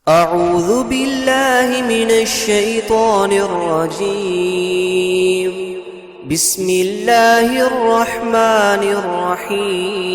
أعوذ بالله من الشيطان الرجيم. بسم الله الرحمن الرحيم.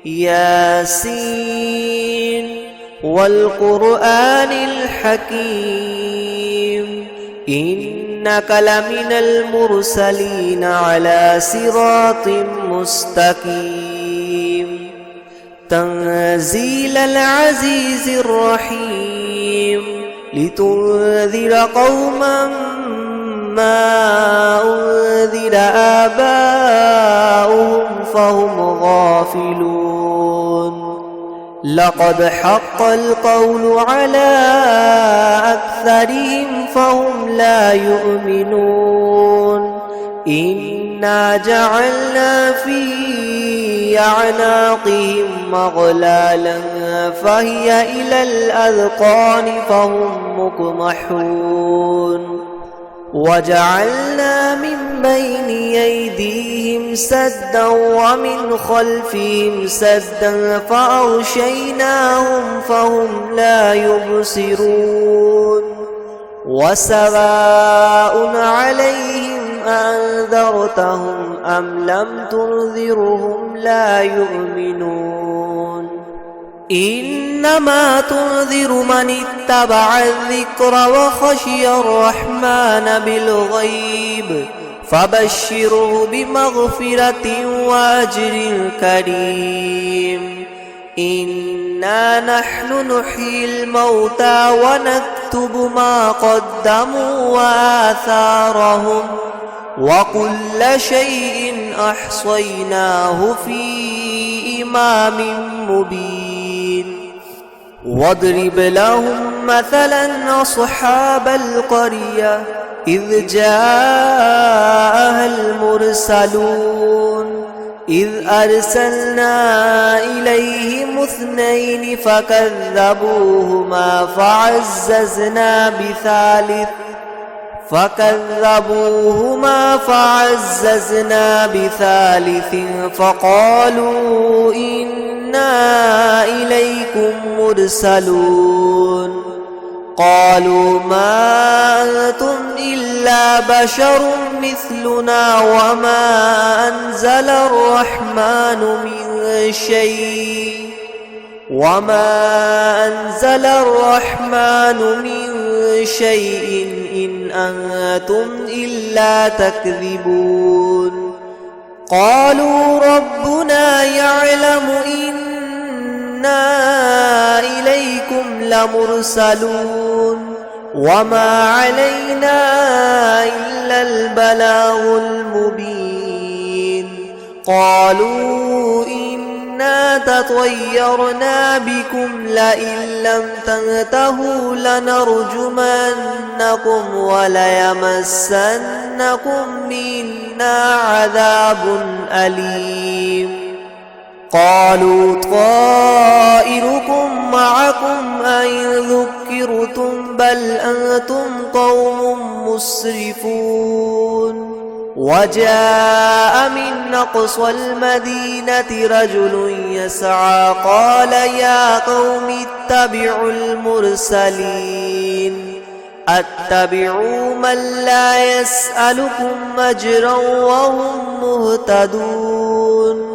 ياسين والقرآن الحكيم إنك لمن المرسلين على صراط مستقيم تنزيل العزيز الرحيم لتنذر قوما ما أنذر آباؤهم فهم غافلون. لقد حق القول على أكثرهم فهم لا يؤمنون. إنا جعلنا في أعناقهم مغلالا فهي إلى الأذقان فهم مقمحون. وجعلنا من بين أيديهم سدا ومن خلفهم سدا فأغشيناهم فهم لا يبصرون. وسواء عليهم أنذرتهم أم لم تنذرهم لا يؤمنون. إنما تنذر من اتبع الذكر وخشي الرحمن بالغيب فبشره بمغفرة وأجر كريم. إنا نحن نحيي الموتى ونكتب ما قدموا وآثارهم وكل شيء أحصيناه في إمام مبين. واضرب لهم مثلا أصحاب القرية إذ جاءها المرسلون إذ أرسلنا إليهم اثنين فكذبوهما فعززنا بثالث فقالوا إنا إليكم مرسلون. قالوا ما أنتم إلا بشر مثلنا وما أنزل الرحمن من شيء إن أنتم إلا تكذبون. قالوا ربنا يعلم إنا إليكم لمرسلون وما علينا إلا البلاغ المبين. قالوا إنا تطيرنا بكم لئن لم تنتهوا لنرجمنكم وليمسنكم منا عذاب أليم. قالوا طائركم معكم أئن ذكرتم بل أنتم قوم مسرفون. وجاء من أقصى المدينة رجل يسعى قال يا قوم اتبعوا المرسلين اتبعوا من لا يسألكم أجرا وهم مهتدون.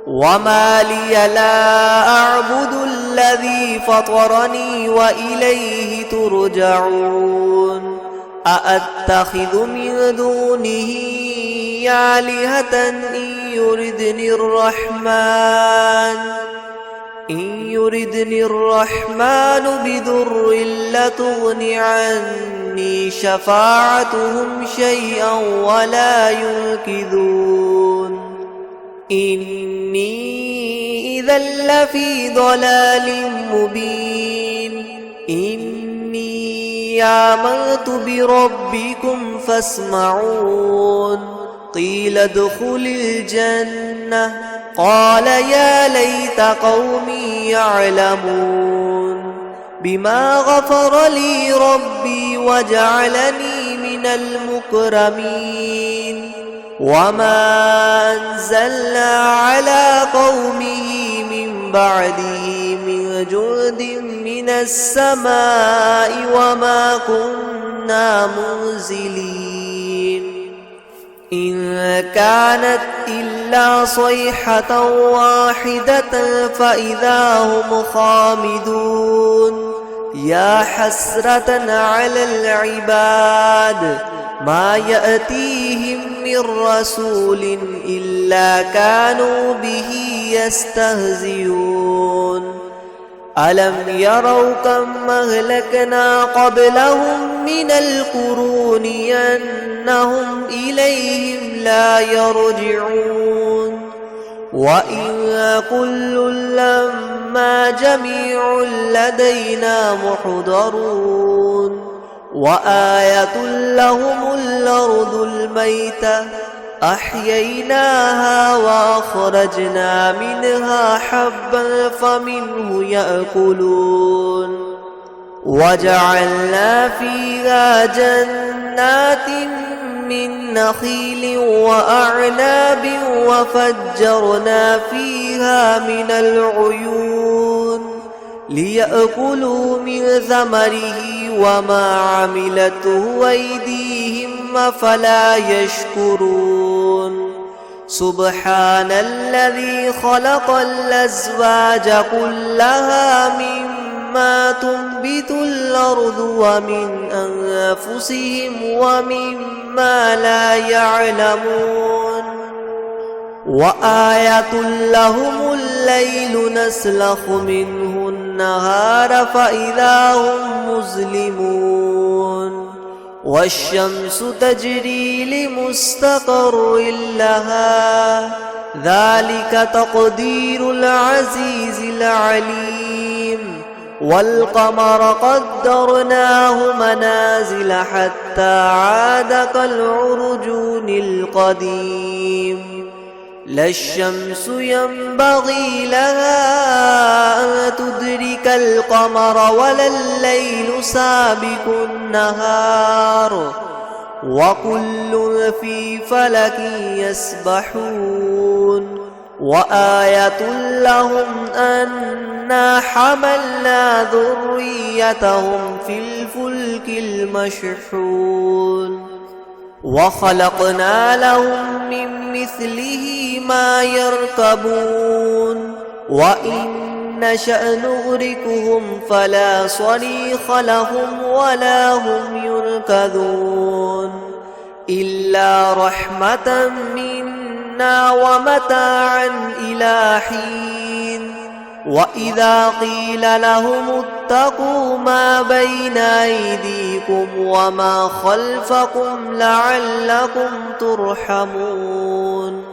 وما لي لا أعبد الذي فطرني وإليه ترجعون. أأتخذ من دونه آلهة إن يردني الرحمن بضر لا تغن عني شفاعتهم شيئا ولا ينقذون. إني إذا لفي ضلال مبين. إني آمنت بربكم فاسمعون. قيل ادخل الجنة قال يا ليت قومي يعلمون بما غفر لي ربي وجعلني من المكرمين. وما أنزلنا على قومه من بعده من جند من السماء وما كنا منزلين إن كانت إلا صيحة واحدة فإذا هم خامدون يا حسرة على العباد ما يأتيهم من رسول إلا كانوا به يستهزئون ألم يروا كم أهلكنا قبلهم من القرون أنهم إليهم لا يرجعون وإن كل لما جميع لدينا محضرون وآية لهم الأرض الميتة أحييناها وأخرجنا منها حبا فمنه يأكلون وجعلنا فيها جنات من نخيل وأعناب وفجرنا فيها من العيون ليأكلوا من ثمره وما عملته أيديهم أفلا يشكرون سبحان الذي خلق الأزواج كلها مما تنبت الأرض ومن أنفسهم ومما لا يعلمون وآية لهم الليل نسلخ منه النهار فإذا هم مظلمون والشمس تجري لمستقر لها ذلك تقدير العزيز العليم والقمر قدرناه منازل حتى عاد كالعرجون القديم لا الشمس ينبغي لها أن تدرك القمر ولا الليل سابق النهار وكل في فلك يسبحون وآية لهم أنا حملنا ذريتهم في الفلك المشحون وخلقنا لهم من مثله ما يركبون وإن نشأ نغرقهم فلا صريخ لهم ولا هم ينقذون إلا رحمة منا ومتاعا إلى حين وإذا قيل لهم اتقوا ما بين أيديكم وما خلفكم لعلكم ترحمون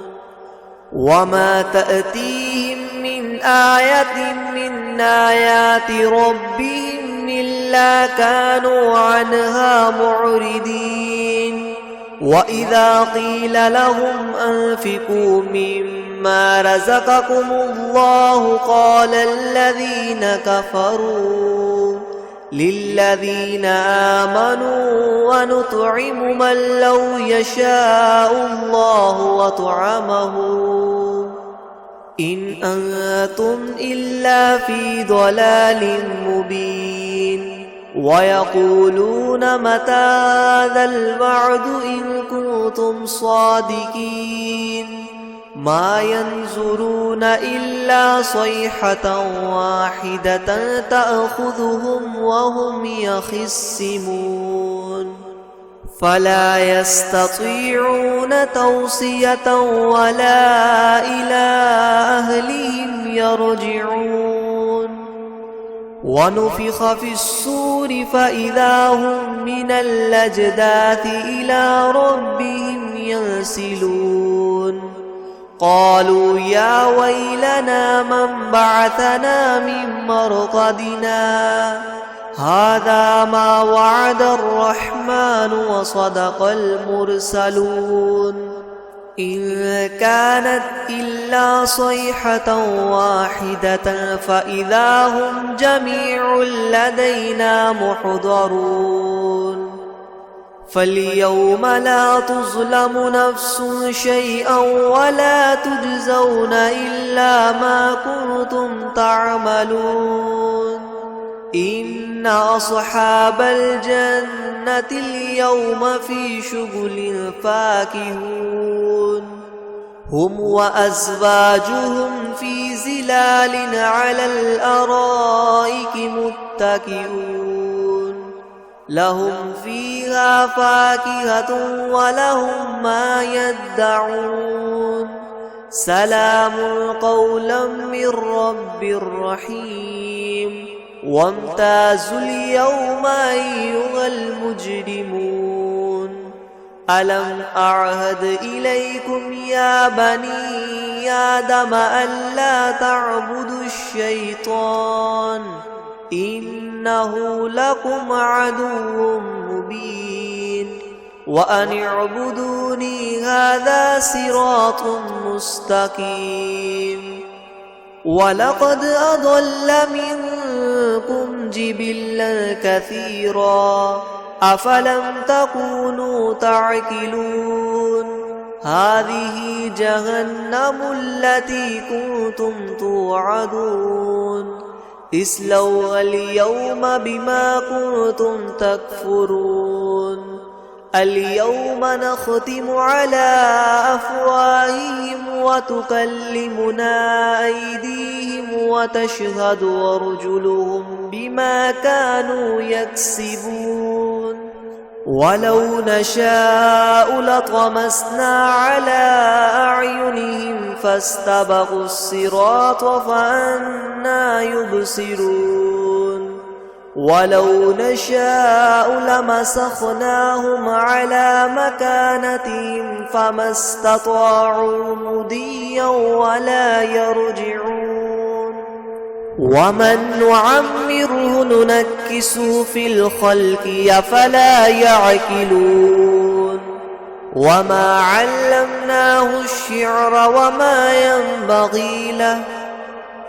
وما تأتيهم من آية من آيات ربهم إلا كانوا عنها معرضين وإذا قيل لهم أنفقوا مما رزقكم الله قال الذين كفروا للذين آمنوا ونطعم من لو يشاء الله وطعمه إن أنتم إلا في ضلال مبين ويقولون متى هذا الوعد إن كنتم صادقين ما ينظرون إلا صيحة واحدة تأخذهم وهم يخصمون فلا يستطيعون توصية ولا إلى أهلهم يرجعون ونفخ في الصور فإذا هم من الأجداث إلى ربهم ينسلون قالوا يا ويلنا من بعثنا من مرقدنا هذا ما وعد الرحمن وصدق المرسلون إن كانت إلا صيحة واحدة فإذا هم جميع لدينا محضرون فاليوم لا تظلم نفس شيئا ولا تجزون إلا ما كنتم تعملون إن أصحاب الجنة اليوم في شغل فاكهون هم وأزواجهم في ظلال على الأرائك متكئون لهم فيها فاكهة ولهم ما يدعون سلام قولا من رب رحيم وامتازوا اليوم أيها المجرمون ألم أعهد إليكم يا بني آدم ألا تعبدوا الشيطان إنه لكم عدو مبين وأن اعبدوني هذا صراط مستقيم ولقد أضل منكم جبلا كثيرا أفلم تكونوا تعقلون هذه جهنم التي كنتم توعدون اصلوها اليوم بما كنتم تكفرون اليوم نختم على أفواههم وتكلمنا أيديهم وتشهد أرجلهم بما كانوا يكسبون ولو نشاء لطمسنا على أعينهم فاستبقوا الصراط فأنى يبصرون ولو نشاء لمسخناهم على مكانتهم فما استطاعوا مضيا ولا يرجعون ومن نعمره ننكسه في الخلق أفلا يعقلون وما علمناه الشعر وما ينبغي له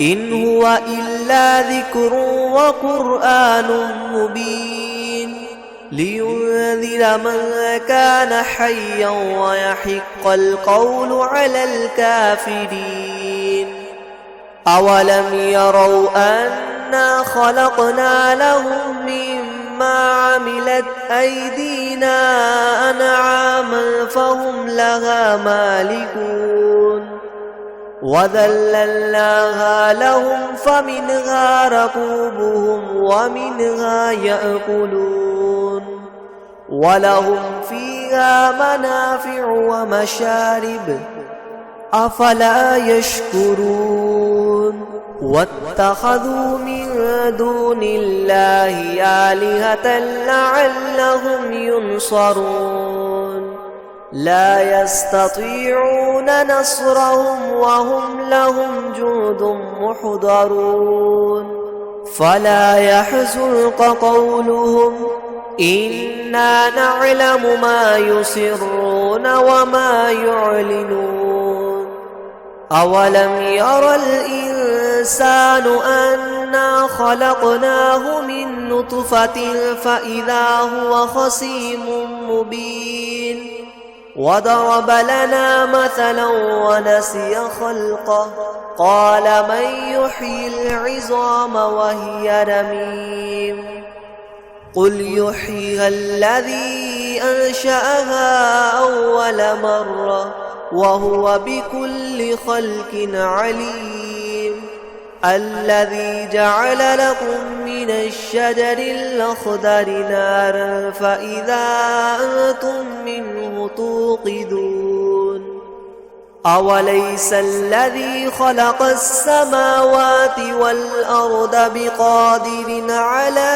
إن هو إلا ذكر وقرآن مبين لينذر من كان حيا ويحق القول على الكافرين أولم يروا أنا خلقنا لهم مما عملت أيدينا أنعاما فهم لها مالكون وذللناها لهم فمنها ركوبهم ومنها يأكلون ولهم فيها منافع ومشارب أفلا يشكرون واتخذوا من دون الله آلهة لعلهم ينصرون لا يستطيعون نصرهم وهم لهم جند محضرون فلا يحزنك قولهم إنا نعلم ما يسرون وما يعلنون أولم ير الإنسان أنا خلقناه من نطفة فإذا هو خصيم مبين وضرب لنا مثلا ونسي خلقه قال من يحيي العظام وهي رميم قل يحييها الذي أنشأها أول مرة وهو بكل خلق عليم الذي جعل لكم من الشجر الأخضر نارا فإذا أنتم منه توقدون أوليس الذي خلق السماوات والأرض بقادر على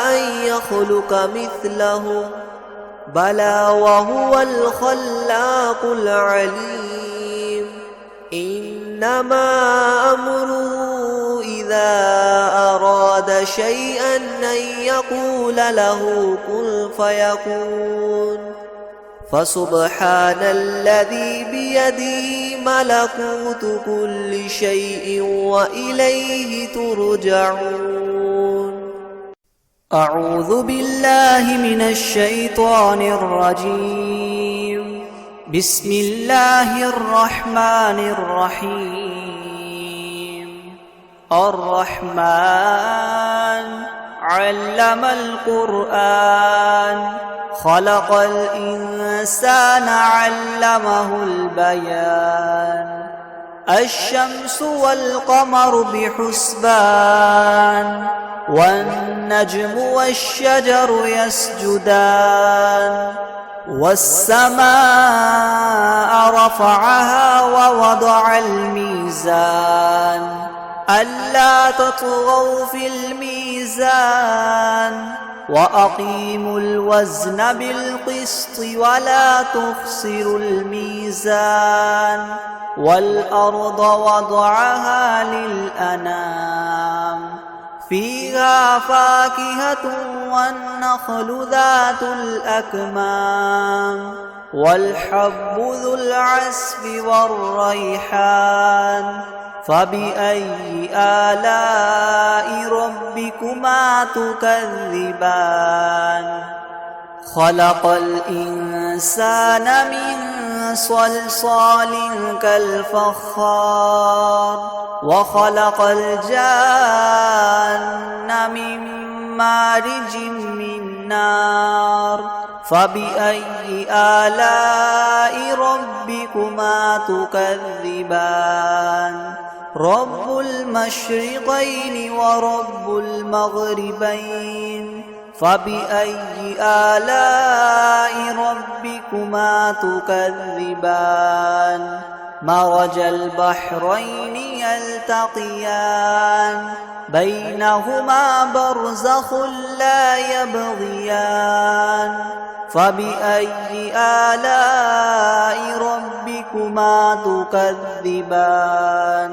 أن يخلق مثله بلى وهو الخلاق العليم إنما أمره إذا أراد شيئا أن يقول له كن فيكون فسبحان الذي بيده ملكوت كل شيء وإليه ترجعون. أعوذ بالله من الشيطان الرجيم. بسم الله الرحمن الرحيم. الرحمن علم القرآن خلق الإنسان علمه البيان. الشمس والقمر بحسبان والنجم والشجر يسجدان. والسماء رفعها ووضع الميزان ألا تطغوا في الميزان وأقيموا الوزن بالقسط ولا تخسروا الميزان. والأرض وضعها للأنام فيها فاكهة والنخل ذات الأكمام والحب ذو العصف والريحان. فبأي آلاء ربكما تكذبان؟ خلق الإنسان من صلصال كالفخار وخلق الجان من مارج من نار. فبأي آلاء ربكما تكذبان؟ رب المشرقين ورب المغربين. فبأي آلاء ربكما تكذبان؟ مرج البحرين يلتقيان بينهما برزخ لا يبغيان. فبأي آلاء ربكما تكذبان؟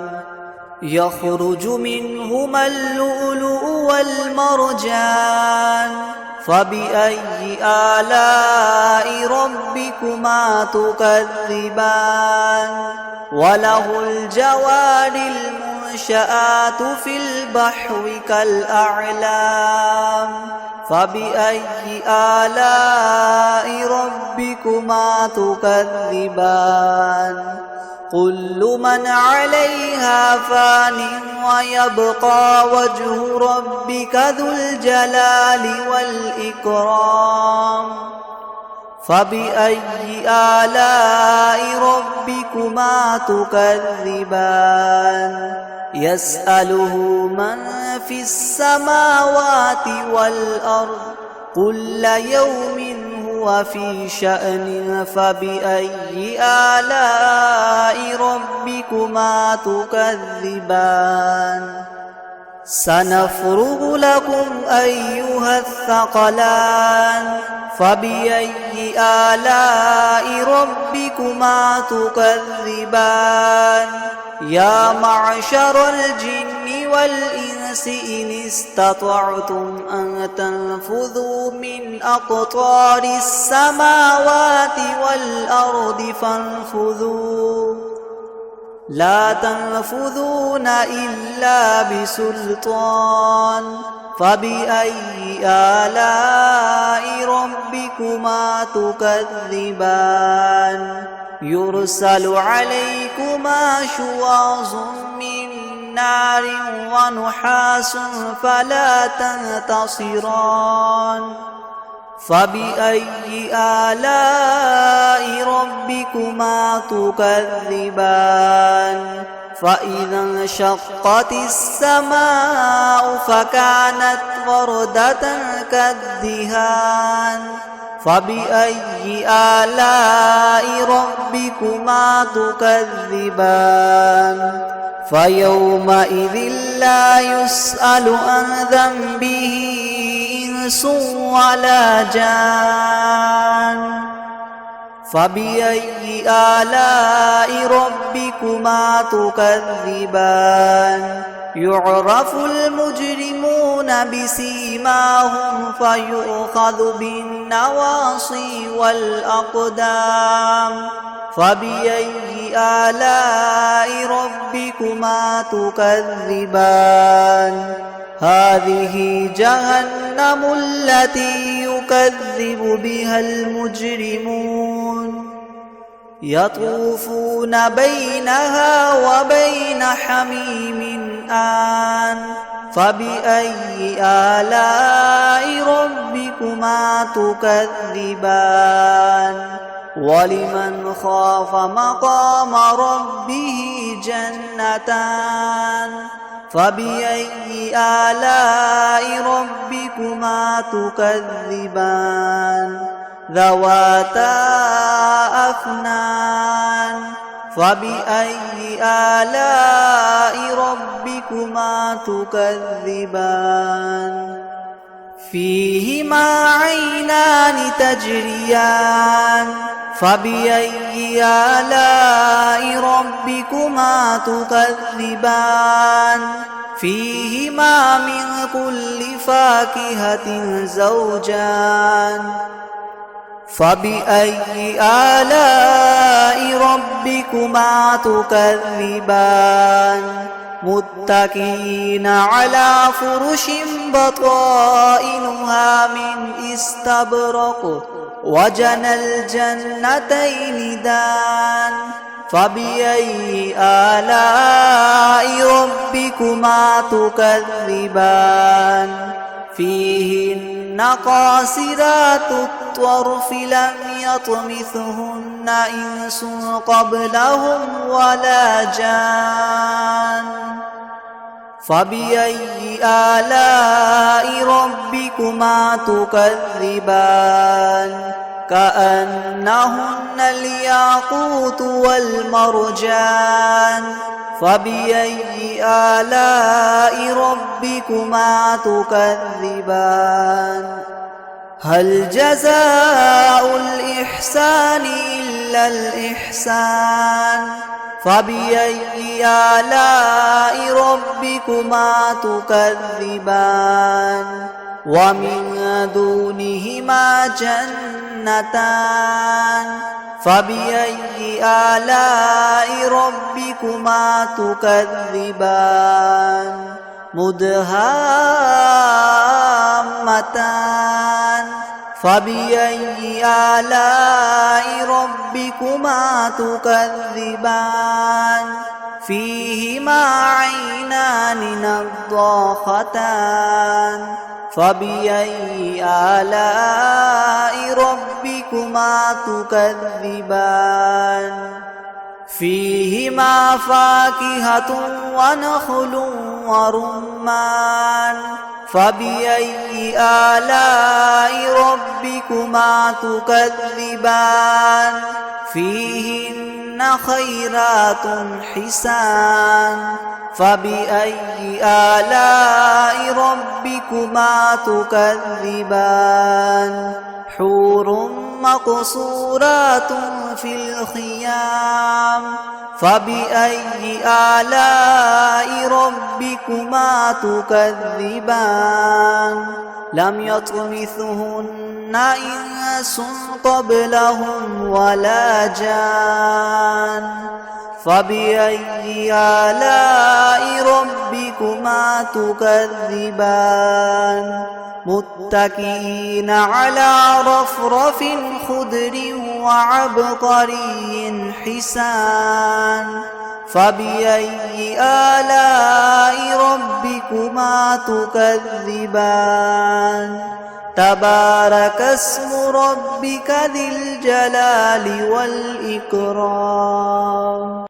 يخرج منهما اللؤلؤ والمرجان. فبأي آلاء ربكما تكذبان؟ وله الجوار المنشآت في البحر كالأعلام. فبأي آلاء ربكما تكذبان؟ كل من عليها فان ويبقى وجه ربك ذو الجلال والإكرام. فبأي آلاء ربكما تكذبان؟ يسأله من في السماوات والأرض كل يوم هو في شأن. فبأي آلاء ربكما تكذبان؟ سنفرغ لكم أيها الثقلان. فبأي آلاء ربكما تكذبان؟ يا معشر الجن والإنس إن استطعتم أن تنفذوا من أقطار السماوات والأرض فانفذوا لا تنفذون إلا بسلطان. فبأي آلاء ربكما تكذبان؟ يرسل عليكما شواظ من نار ونحاس فلا تنتصران. فبأي آلاء ربكما تكذبان؟ فإذا انشقت السماء فكانت وردة كالدهان. فبأي آلاء ربكما تكذبان؟ فيومئذ لا يسأل عن ذنبه إنس ولا جان. فبأي آلاء ربكما تكذبان؟ يعرف المجرمون بسيماهم فيؤخذ بالنواصي والأقدام. فبأي آلاء ربكما تكذبان؟ هذه جهنم التي يكذب بها المجرمون يطوفون بينها وبين حميم آن فبأي آلاء ربكما تكذبان ولمن خاف مقام ربه جنتان فبأي آلاء ربكما تكذبان ذواتا أفنان فبأي آلاء ربكما تكذبان فيهما عينان تجريان فبأي آلاء ربكما تكذبان فيهما من كل فاكهة زوجان فبأي آلاء ربكما تكذبان متكئين على فرش بطائنها من استبرق وجنى الجنتين دان فبأي آلاء ربكما تكذبان فيهن قاصرات الطرف لم يطمثهن إنس قبلهم ولا جان فبأي آلاء ربكما تكذبان كأنهن الياقوت والمرجان فبأي آلاء ربكما تكذبان هل جزاء الإحسان إلا الإحسان فبأي آلاء ربكما تكذبان ومن دونهما جنتان فبأي آلاء ربكما تكذبان مدهامتان فبأي آلاء ربكما تكذبان فيهما عينان نضاختان فبأي آلاء ربكما تكذبان فيهما فاكهة ونخل ورمان فبأي آلاء ربكما تكذبان فيهن خيرات حسان فبأي آلاء ربكما تكذبان حور مقصورات في الخيام فبأي آلاء ربكما تكذبان لم يطمثهن إنس قبلهم ولا جان فبأي آلاء ربكما تكذبان متكئين على رفرف خضر وعبقري حسان فبأي آلاء ربكما تكذبان تبارك اسم ربك ذي الجلال والإكرام.